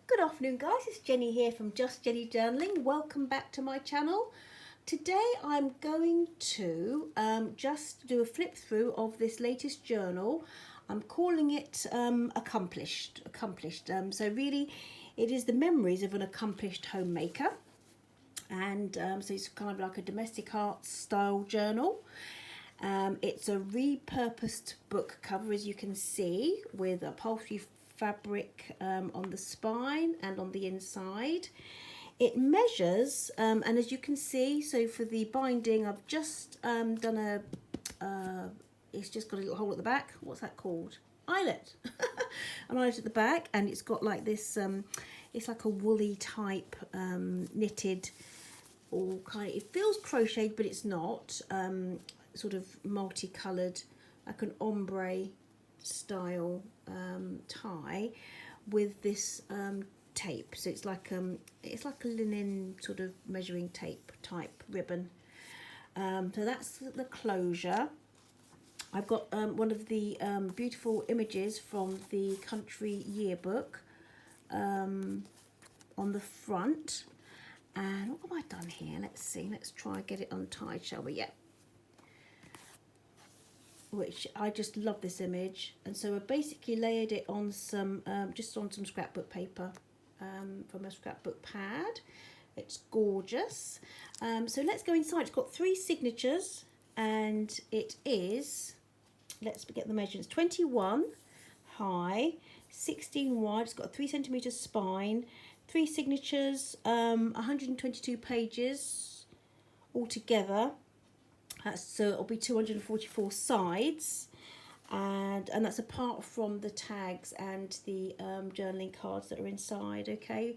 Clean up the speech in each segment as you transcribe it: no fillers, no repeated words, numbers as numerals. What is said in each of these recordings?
Good afternoon guys, it's Jenny here from Just Jenny Journaling. Welcome back to my channel. Today I'm going to just do a flip through of this latest journal. I'm calling it Accomplished. So really it is the memories of an accomplished homemaker, and so it's kind of like a domestic art style journal. It's a repurposed book cover, as you can see, with upholstery fabric on the spine and on the inside. It measures, and as you can see, so for the binding, I've just done it's just got a little hole at the back. What's that called? Eyelet. An eyelet at the back, and it's got like this, it's like a woolly type knitted, or kind of, it feels crocheted, but it's not. Sort of multicoloured, like an ombre style tie with this tape. So it's like a linen sort of measuring tape type ribbon. So that's the closure. I've got one of the beautiful images from the country yearbook on the front. And what have I done here? Let's see. Let's try and get it untied, shall we? Yeah. Which I just love this image, and so I basically layered it on some just on some scrapbook paper from a scrapbook pad. It's gorgeous. So let's go inside. It's got 3 signatures, and it is, let's get the measurements, 21 high, 16 wide. It's got a 3 centimetre spine, 3 signatures, 122 pages altogether. So it'll be 244 sides, and that's apart from the tags and the journaling cards that are inside. Okay,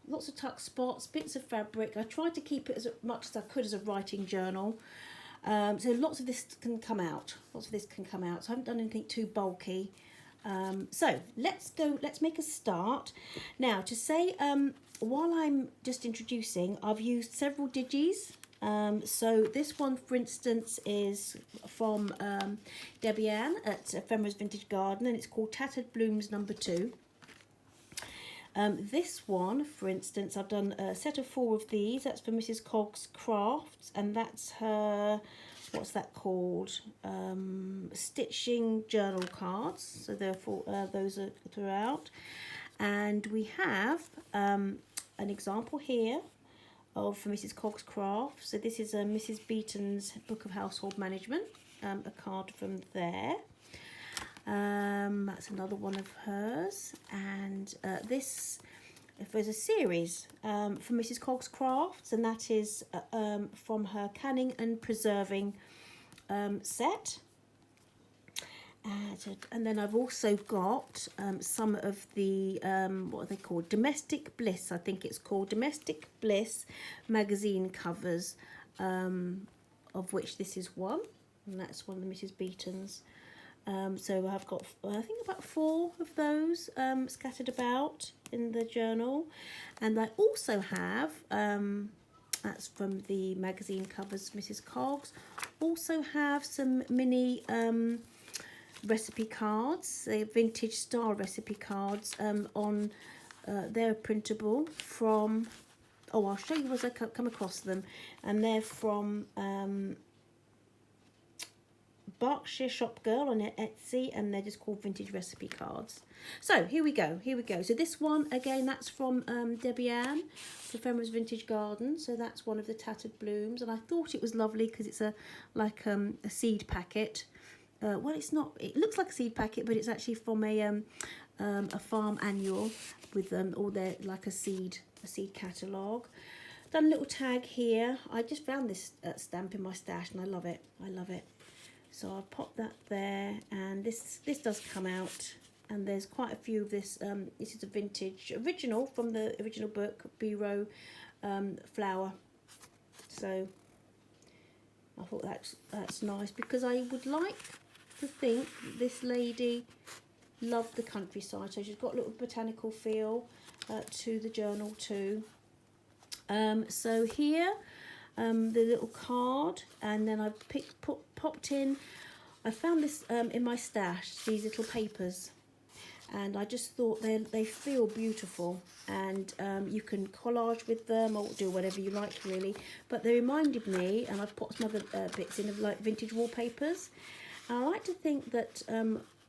lots of tuck spots, bits of fabric. I tried to keep it as much as I could as a writing journal, so lots of this can come out. So I haven't done anything too bulky. So let's make a start. Now, to say, while I'm just introducing, I've used several digis. So this one, for instance, is from Debbie Ann at Ephemera's Vintage Garden, and it's called Tattered Blooms No. 2. This one, for instance, I've done a set of 4 of these. That's for Mrs. Cogg's Crafts, and that's her, what's that called? Stitching journal cards. So therefore, those are throughout. And we have an example here of Mrs. Cogg's Crafts. So this is Mrs. Beaton's Book of Household Management, a card from there. That's another one of hers. And this, if there's a series from Mrs. Cogg's Crafts, and that is from her Canning and Preserving set. And then I've also got some of the, what are they called? Domestic Bliss, I think it's called. Domestic Bliss magazine covers, of which this is one. And that's one of the Mrs. Beaton's. So I've got, I think, about 4 of those scattered about in the journal. And I also have, that's from the magazine covers, Mrs. Cogg's, also have some mini recipe cards, vintage style recipe cards on they're printable from, oh, I'll show you as I come across them, and they're from Berkshire Shop Girl on Etsy, and they're just called vintage recipe cards. So here we go. So this one, again, that's from Debbie Ann, the Ephemera's Vintage Garden. So that's one of the Tattered Blooms, and I thought it was lovely because it's a seed packet. Well, it's not, it looks like a seed packet, but it's actually from a farm annual with all their, like a seed catalogue. Done a little tag here. I just found this stamp in my stash, and I love it. So I'll pop that there, and this does come out, and there's quite a few of this. This is a vintage original from the original book, Bureau flower. So I thought that's nice, because I would like to think this lady loved the countryside, so she's got a little botanical feel to the journal too. So here, the little card, and then I've popped in, I found this in my stash, these little papers, and I just thought they feel beautiful, and you can collage with them or do whatever you like really, but they reminded me, and I've put some other bits in, of like vintage wallpapers. And I like to think that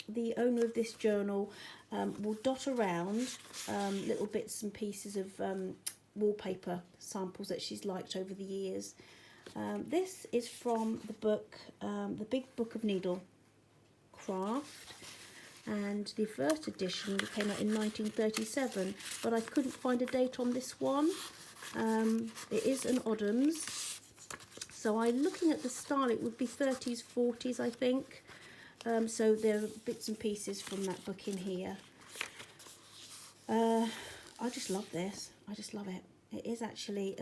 the owner of this journal will dot around little bits and pieces of wallpaper samples that she's liked over the years. This is from the book, the Big Book of Needlecraft, and the first edition came out in 1937, but I couldn't find a date on this one. It is an Oddham's, so I'm looking at the style, it would be 30s, 40s I think. So there are bits and pieces from that book in here. I just love this. I just love it. It is actually,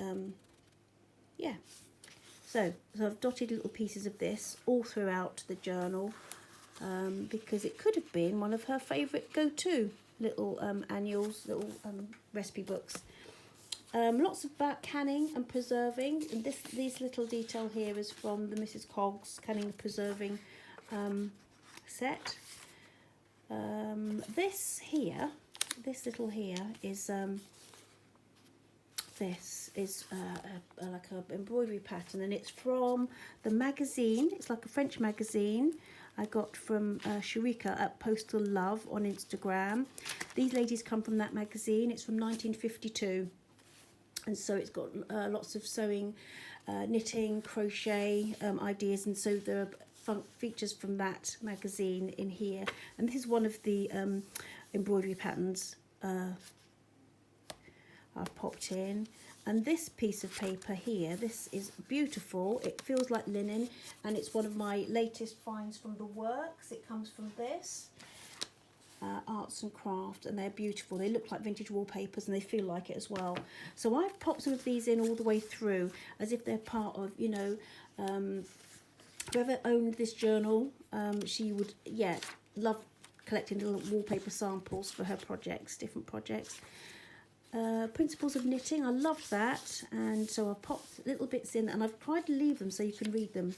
yeah. So I've dotted little pieces of this all throughout the journal, because it could have been one of her favourite go-to little annuals, little recipe books. Lots about canning and preserving, and these little detail here is from the Mrs. Coggs canning and preserving set. This little here is like a embroidery pattern, and it's from the magazine. It's like a French magazine I got from Sharika at Postal Love on Instagram. These ladies come from that magazine. It's from 1952, and so it's got lots of sewing, knitting, crochet ideas, and so there are features from that magazine in here. And this is one of the embroidery patterns I've popped in. And this piece of paper here, this is beautiful. It feels like linen, and it's one of my latest finds from the works. It comes from this Arts and Crafts, and they're beautiful. They look like vintage wallpapers, and they feel like it as well. So I've popped some of these in all the way through, as if they're part of, you know, whoever owned this journal, she would, yeah, love collecting little wallpaper samples for her projects, different projects. Principles of knitting, I loved that, and so I popped little bits in, and I've tried to leave them so you can read them.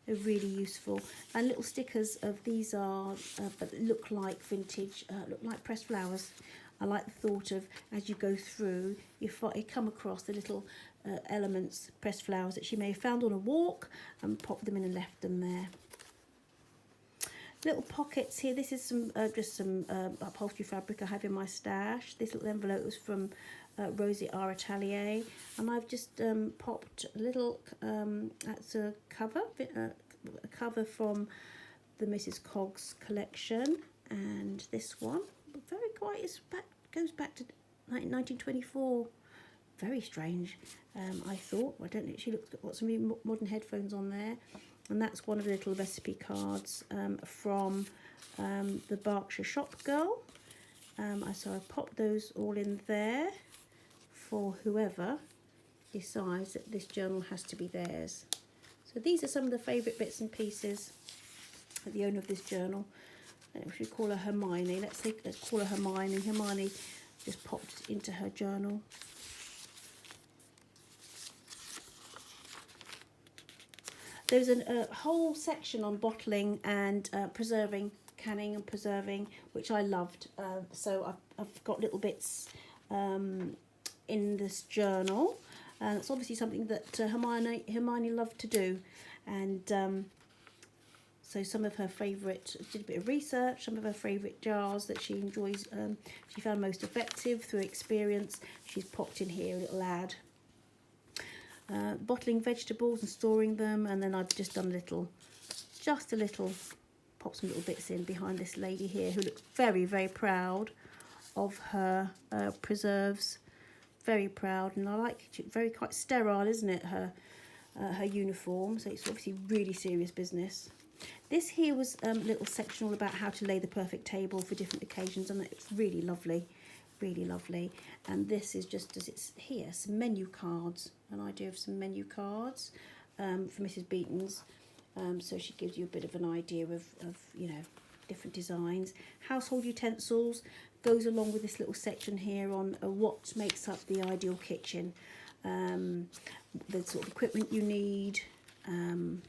They're really useful. And little stickers of these are look like vintage, look like pressed flowers. I like the thought of, as you go through, you come across the little elements, pressed flowers that she may have found on a walk and popped them in and left them there. Little pockets here. This is some just some upholstery fabric I have in my stash. This little envelope was from Rosie R. Atelier, and I've just popped a little. That's a cover from the Mrs. Coggs collection, and this one very quite goes back to 1924. Very strange. I thought. I don't know. She got some really modern headphones on there. And that's one of the little recipe cards from the Berkshire shop girl. So I popped those all in there for whoever decides that this journal has to be theirs. So these are some of the favourite bits and pieces of the owner of this journal. We should call her Hermione. Let's call her Hermione. Hermione just popped into her journal. There's a whole section on bottling and preserving, canning and preserving, which I loved. So I've got little bits in this journal. And it's obviously something that Hermione loved to do. And so some of her favourite, did a bit of research, some of her favourite jars that she enjoys, she found most effective through experience. She's popped in here a little ad. Bottling vegetables and storing them, and then I've just done just a little, pop some little bits in behind this lady here who looks very, very proud of her preserves. Very proud, and I like it. Very quite sterile, isn't it? Her uniform, so it's obviously really serious business. This here was a little section all about how to lay the perfect table for different occasions, and it's really lovely. Really lovely. And this is just as it's here, some menu cards, an idea of some menu cards for Mrs. Beaton's. So she gives you a bit of an idea of you know, different designs. Household utensils goes along with this little section here on what makes up the ideal kitchen, the sort of equipment you need. And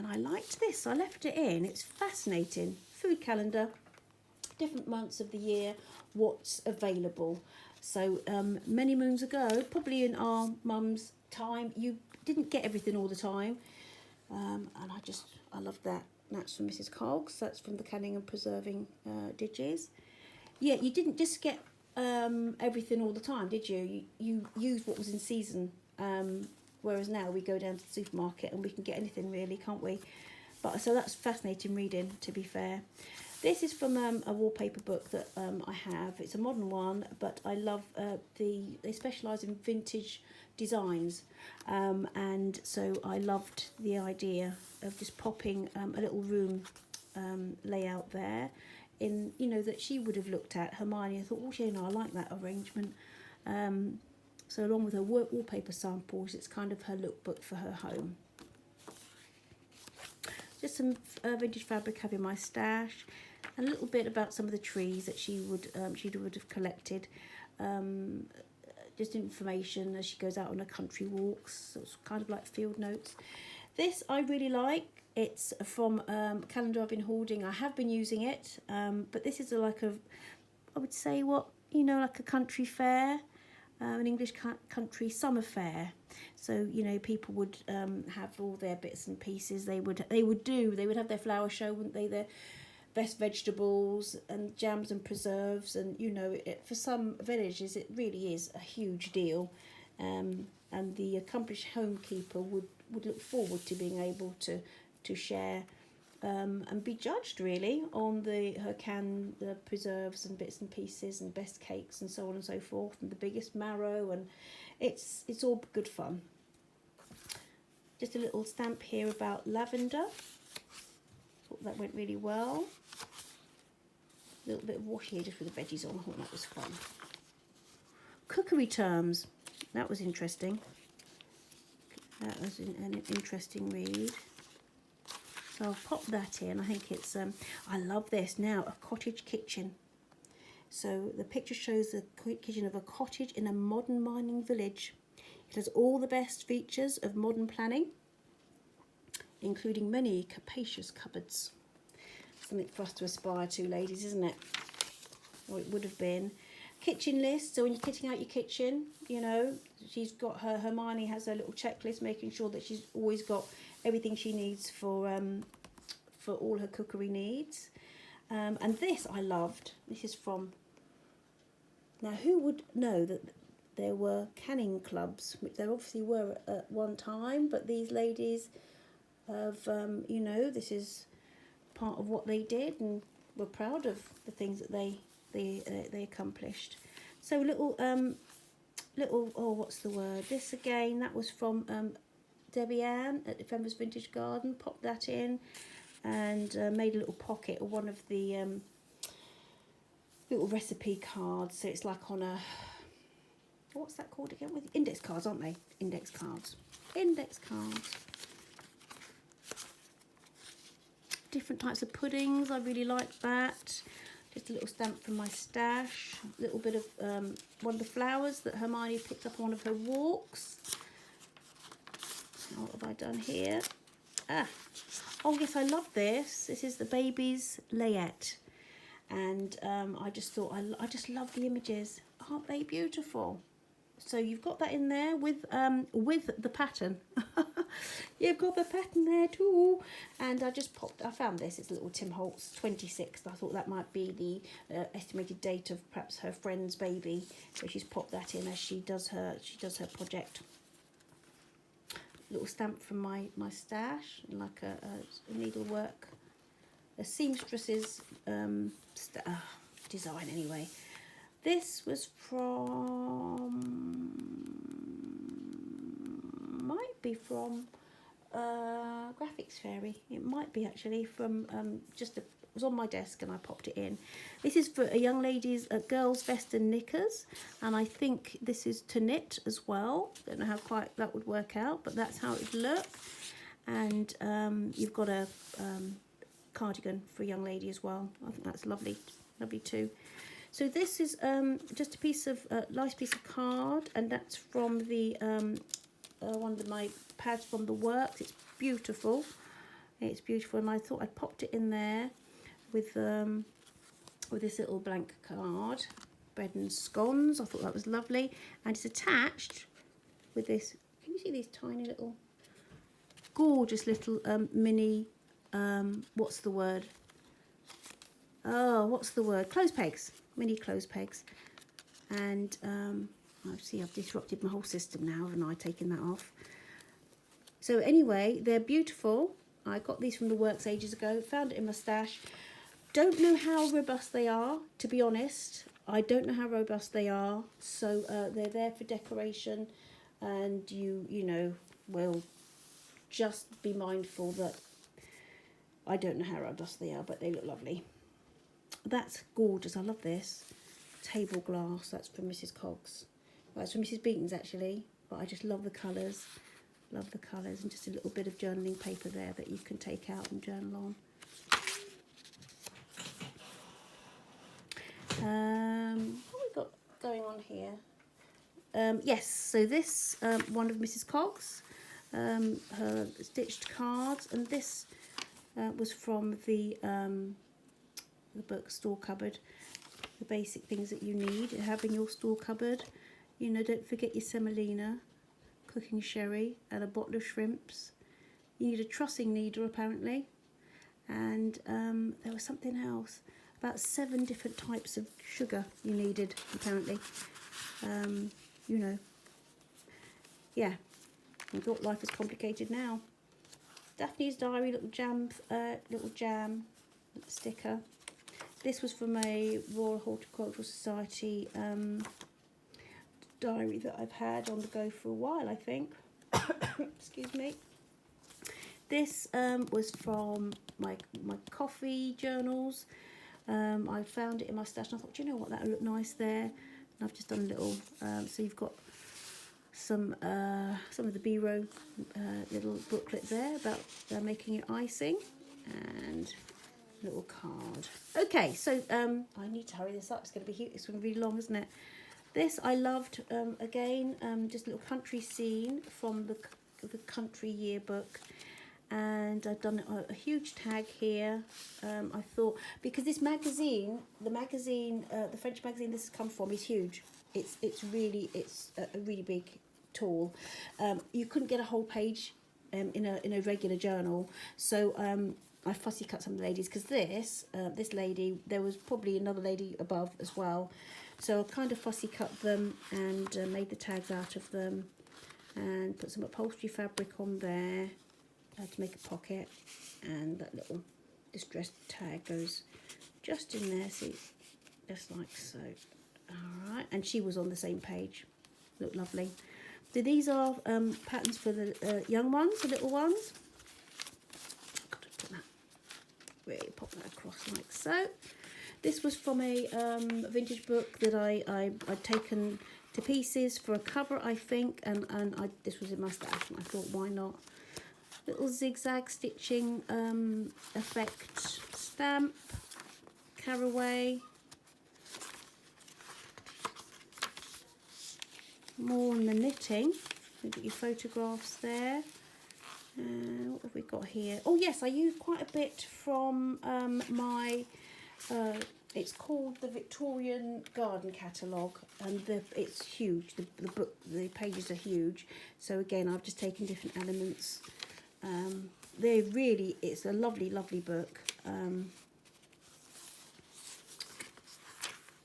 I liked this. I left it in. It's fascinating. food calendar, different months of the year, what's available. So many moons ago, probably in our mum's time, you didn't get everything all the time. And I love that. That's from Mrs. Coggs. That's from the Canning and Preserving Digis. Yeah, you didn't just get everything all the time, did you? You used what was in season. Whereas now we go down to the supermarket and we can get anything really, can't we? But so that's fascinating reading, to be fair. This is from a wallpaper book that I have. It's a modern one, but I love they specialise in vintage designs, and so I loved the idea of just popping a little room layout there, in that she would have looked at. Hermione, I thought, I like that arrangement. So along with her wallpaper samples, it's kind of her lookbook for her home. Just some vintage fabric I have in my stash. A little bit about some of the trees that she would have collected. Just information as she goes out on her country walks. So it's kind of like field notes. This I really like. It's from calendar I've been hoarding. I have been using it, but this is I would say like a country fair, an English country summer fair. So people would have all their bits and pieces. They would have their flower show, wouldn't they? Their best vegetables and jams and preserves, and for some villages it really is a huge deal, and the accomplished homekeeper would look forward to being able to share and be judged really on the preserves and bits and pieces and best cakes and so on and so forth, and the biggest marrow, and it's all good fun. Just a little stamp here about lavender. Thought that went really well. A little bit of washi here just with the veggies on. I thought that was fun. Cookery terms. That was interesting. That was an interesting read. So I'll pop that in. I think it's, I love this now, a cottage kitchen. So the picture shows the kitchen of a cottage in a modern mining village. It has all the best features of modern planning, including many capacious cupboards. Something for us to aspire to, ladies, isn't it? Or it would have been. Kitchen list. So when you're kitting out your kitchen, she's got Hermione has her little checklist, making sure that she's always got everything she needs for all her cookery needs. And this I loved. This is from. Now, who would know that there were canning clubs, which there obviously were at one time, but these ladies have, this is part of what they did, and were proud of the things that they accomplished. So little what's the word? This again, that was from Debbie Ann at Ephemera's Vintage Garden. Popped that in, and made a little pocket of one of the little recipe cards. So it's like on a, what's that called again? With index cards, aren't they? Index cards. Different types of puddings. I really like that. Just a little stamp from my stash. A little bit of one of the flowers that Hermione picked up on one of her walks. What have I done here? Oh yes, I love this. This is the baby's Layette, and I just thought I just love the images. Aren't they beautiful? So you've got that in there with the pattern. You've got the pattern there too. And I found this. It's a little Tim Holtz 26th. I thought that might be the estimated date of perhaps her friend's baby. So she's popped that in as she does her project. Little stamp from my stash, like a needlework, a seamstress's design anyway. This was might be from Graphics Fairy. It might be actually from it was on my desk and I popped it in. This is for a young lady's girls' vest and knickers, and I think this is to knit as well. Don't know how quite that would work out, but that's how it would look. And you've got a cardigan for a young lady as well. I think that's lovely too. So this is just a nice piece of card, and that's from the one of my pads from the works. It's beautiful. And I thought I popped it in there. with this little blank card, bread and scones. I thought that was lovely, and it's attached with this. Can you see these tiny little, gorgeous little mini, what's the word? Oh, what's the word? Clothes pegs, mini clothes pegs. And I see I've disrupted my whole system now, haven't I, taken that off? So anyway, they're beautiful. I got these from the works ages ago, found it in my stash. Don't know how robust they are, to be honest. I don't know how robust they are. So they're there for decoration, and you know, will just be mindful that I don't know how robust they are, but they look lovely. That's gorgeous. I love this. Table glass. That's from Mrs. Cogs. Well, it's from Mrs. Beaton's actually, but I just love the colours. Love the colours, and just a little bit of journaling paper there that you can take out and journal on. What have we got going on here? Yes, so this one of Mrs. Cogs, her stitched cards, and this was from the book Store Cupboard. The basic things that you need to have in your store cupboard. You know, don't forget your semolina, cooking sherry, and a bottle of shrimps. You need a trussing needle apparently, and there was something else. About 7 different types of sugar you needed apparently. You know, yeah. I thought life is complicated now. Daphne's diary, little jam sticker. This was from a Royal Horticultural Society diary that I've had on the go for a while, I think. Excuse me. This was from my coffee journals. I found it in my stash and I thought, do you know what, that would look nice there. And I've just done a little, so you've got some of the B-row little booklet there about making your icing, and a little card. Okay, so I need to hurry this up. It's going to be huge. It's going to be really long, isn't it? This I loved. Again, just a little country scene from the country yearbook. And I've done a huge tag here. I thought, because this magazine, the French magazine this has come from is huge. It's a really big, tall. You couldn't get a whole page in a regular journal. So I fussy cut some of the ladies, because this lady, there was probably another lady above as well. So I kind of fussy cut them and made the tags out of them, and put some upholstery fabric on there. To make a pocket, and that little distressed tag goes just in there, see, just like so. Alright, and she was on the same page. Look lovely. So these are patterns for the young ones, the little ones. Got to put that, really pop that across like so. This was from a vintage book that I'd taken to pieces for a cover, I think, and this was in my stash, and I thought, why not? Little zigzag stitching effect stamp, caraway. More on the knitting. You've got your photographs there. What have we got here? Oh yes, I used quite a bit from my, it's called the Victorian Garden Catalogue, and it's huge. The pages are huge. So again, I've just taken different elements. It's a lovely book.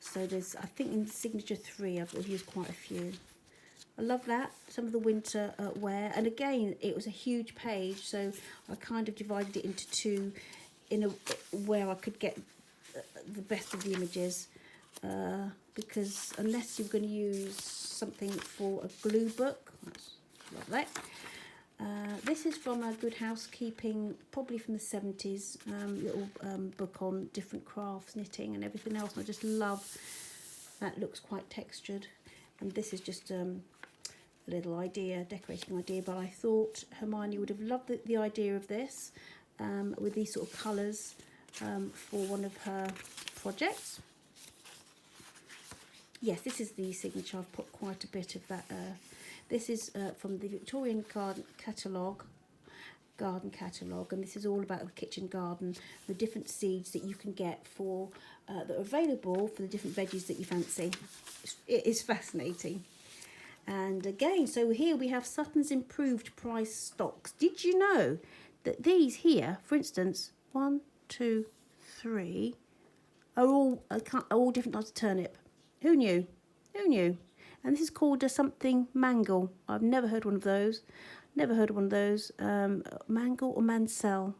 So there's, I think in signature 3 I've used quite a few. I love that, some of the winter wear, and again it was a huge page, so I kind of divided it into 2 where I could get the best of the images, because unless you're going to use something for a glue book, that's lovely. This is from a Good Housekeeping, probably from the 70s, little book on different crafts, knitting and everything else. And I just love that, looks quite textured. And this is just a little idea, decorating idea, but I thought Hermione would have loved the idea of this with these sort of colours for one of her projects. Yes, this is the signature. I've put quite a bit of that. This is from the Victorian Garden Catalogue, garden catalogue, and this is all about the kitchen garden, the different seeds that you can get for that are available for the different veggies that you fancy. It is fascinating. And again, so here we have Sutton's improved price stocks. Did you know that these here, for instance, 1, 2, 3, are all different types of turnip? Who knew? Who knew? And this is called something mangle. I've never heard one of those. Never heard of one of those. Mangle or mancel.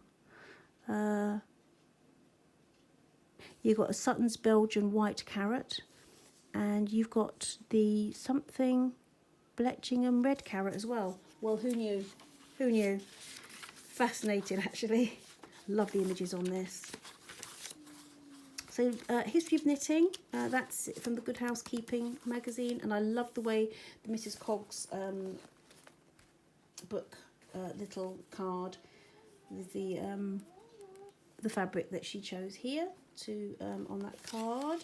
You've got a Sutton's Belgian white carrot, and you've got the something Bletchingham red carrot as well. Well, who knew? Who knew? Fascinating, actually. Love the images on this. So, History of Knitting, that's from the Good Housekeeping magazine, and I love the way the Mrs. Coggs book little card with the fabric that she chose here to on that card.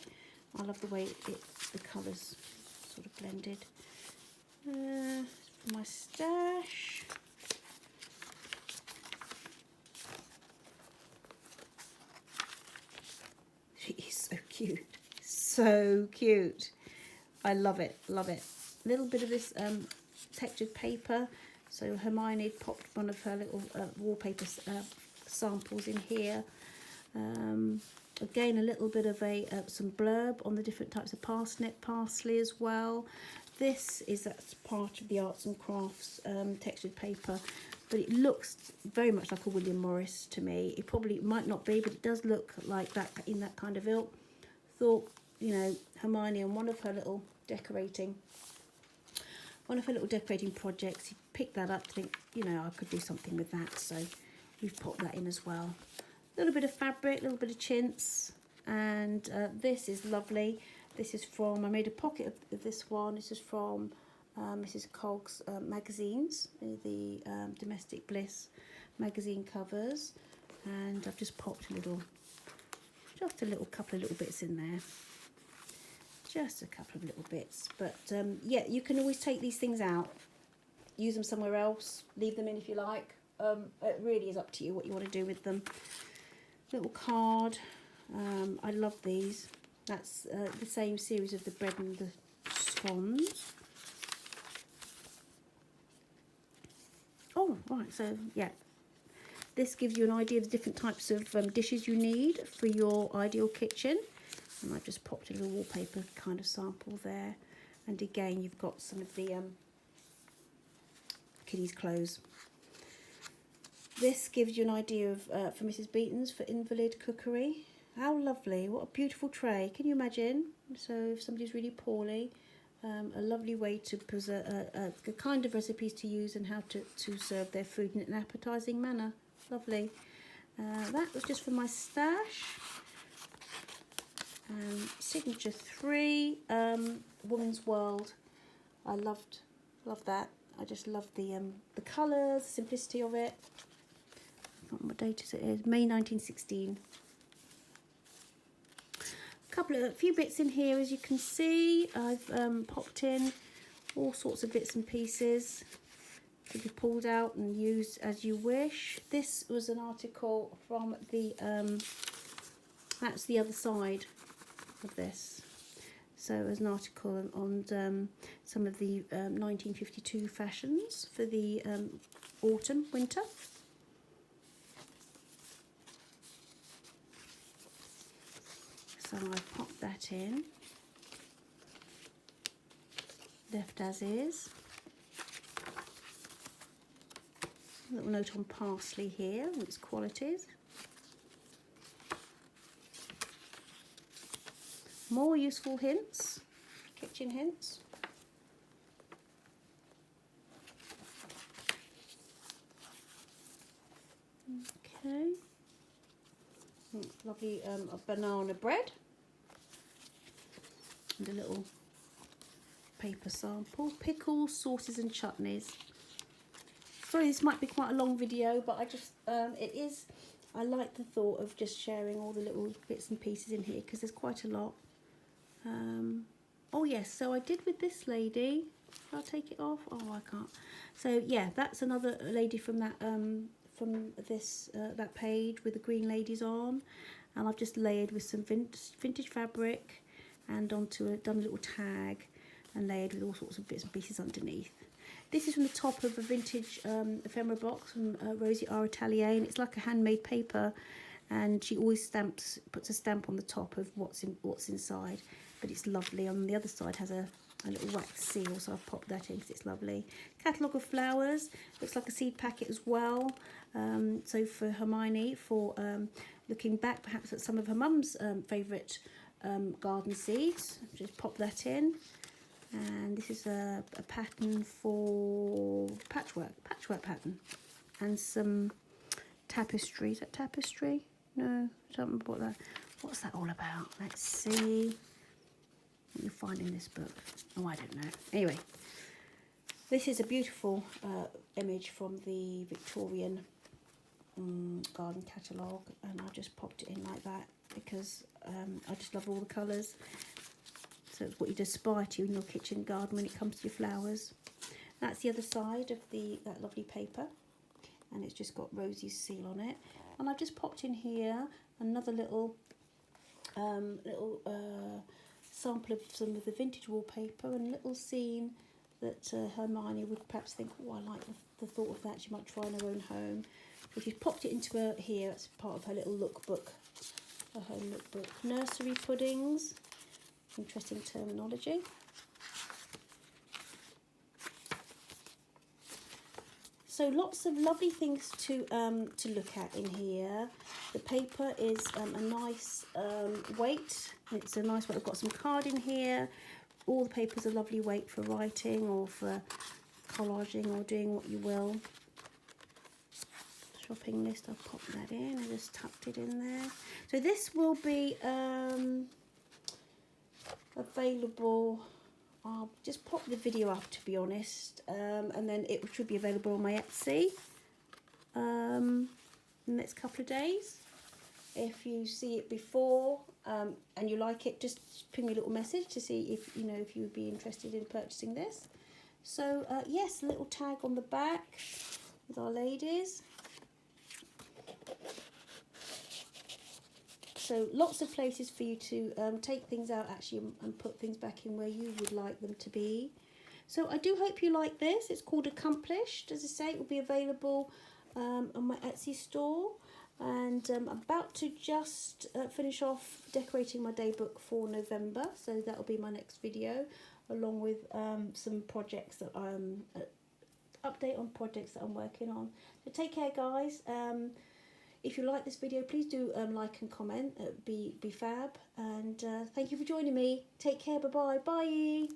I love the way the colours sort of blended. My stash. She is so cute, so cute. I love it, love it. A little bit of this textured paper. So Hermione popped one of her little wallpaper samples in here. Again, a little bit of some blurb on the different types of parsnip, parsley as well. That's part of the arts and crafts textured paper, but it looks very much like a William Morris to me. It probably might not be, but it does look like that, in that kind of ilk. Thought, you know, Hermione on one of her little decorating projects, he picked that up to think, you know, I could do something with that, so we've popped that in as well. A little bit of fabric, a little bit of chintz, and this is lovely. This is from, I made a pocket of this one. This is from Mrs. Coggs magazines, the Domestic Bliss magazine covers, and I've just popped just a couple of little bits in there. Just a couple of little bits, but yeah, you can always take these things out, use them somewhere else, leave them in if you like. It really is up to you what you want to do with them. Little card. I love these. That's the same series of the bread and the scones. Oh, right, so yeah. This gives you an idea of the different types of dishes you need for your ideal kitchen. And I've just popped a little wallpaper kind of sample there. And again, you've got some of the kiddies' clothes. This gives you an idea of for Mrs. Beaton's for invalid cookery. How lovely, what a beautiful tray. Can you imagine? So if somebody's really poorly, a lovely way to preserve the kind of recipes to use and how to serve their food in an appetising manner. Lovely. That was just for my stash. Signature 3, Woman's World. I love that. I just love the colours, the simplicity of it. What date is it? May 1916. A few bits in here, as you can see. I've popped in all sorts of bits and pieces to be pulled out and used as you wish. This was an article from the that's the other side of this. So it was an article on some of the 1952 fashions for the autumn, winter. So I've popped that in, left as is. A little note on parsley here and its qualities. More useful hints, kitchen hints. Okay. Lovely banana bread. And a little paper sample. Pickles, sauces and chutneys. Sorry, this might be quite a long video, but I just, I like the thought of just sharing all the little bits and pieces in here because there's quite a lot. Oh yes, so I did with this lady. I'll take it off. Oh, I can't. So yeah, that's another lady from that from this that page with the green ladies on, and I've just layered with some vintage fabric and onto done a little tag and layered with all sorts of bits and pieces underneath. This is from the top of a vintage ephemera box from Rosie R. Atelier, and it's like a handmade paper, and she always puts a stamp on the top of what's inside, but it's lovely. On the other side has a little wax seal, so I've popped that in because it's lovely. Catalogue of flowers, looks like a seed packet as well. So for Hermione, for looking back perhaps at some of her mum's favourite garden seeds, just pop that in. And this is a pattern for patchwork pattern, and some tapestry. Is that tapestry? No, I don't remember what's that all about. Let's see what you find in this book. Oh, I don't know. Anyway, this is a beautiful image from the Victorian garden catalogue, and I just popped it in like that because I just love all the colours. So it's what you'd aspire to in your kitchen garden when it comes to your flowers. That's the other side of that lovely paper, and it's just got Rosie's seal on it. And I've just popped in here another little sample of some of the vintage wallpaper, and a little scene that Hermione would perhaps think, oh, I like the thought of that. She might try in her own home. So she's popped it into here. It's part of her little lookbook. Her home lookbook. Nursery puddings. Interesting terminology. So lots of lovely things to look at in here. The paper is a nice weight. It's a nice weight. I've got some card in here. All the paper's a lovely weight for writing or for collaging or doing what you will. Shopping list, I've popped that in. I just tucked it in there. So this will be available. I'll just pop the video up, to be honest, and then it should be available on my Etsy in the next couple of days. If you see it before and you like it, just ping me a little message to see if if you would be interested in purchasing this. So yes, a little tag on the back with our ladies. So lots of places for you to take things out actually and put things back in where you would like them to be. So I do hope you like this. It's called Accomplished. As I say, it will be available on my Etsy store. And I'm about to just finish off decorating my daybook for November. So that will be my next video, along with some projects that I'm update on projects that I'm working on. So take care, guys. If you like this video, please do like and comment. Be fab. And thank you for joining me. Take care. Bye-bye. Bye.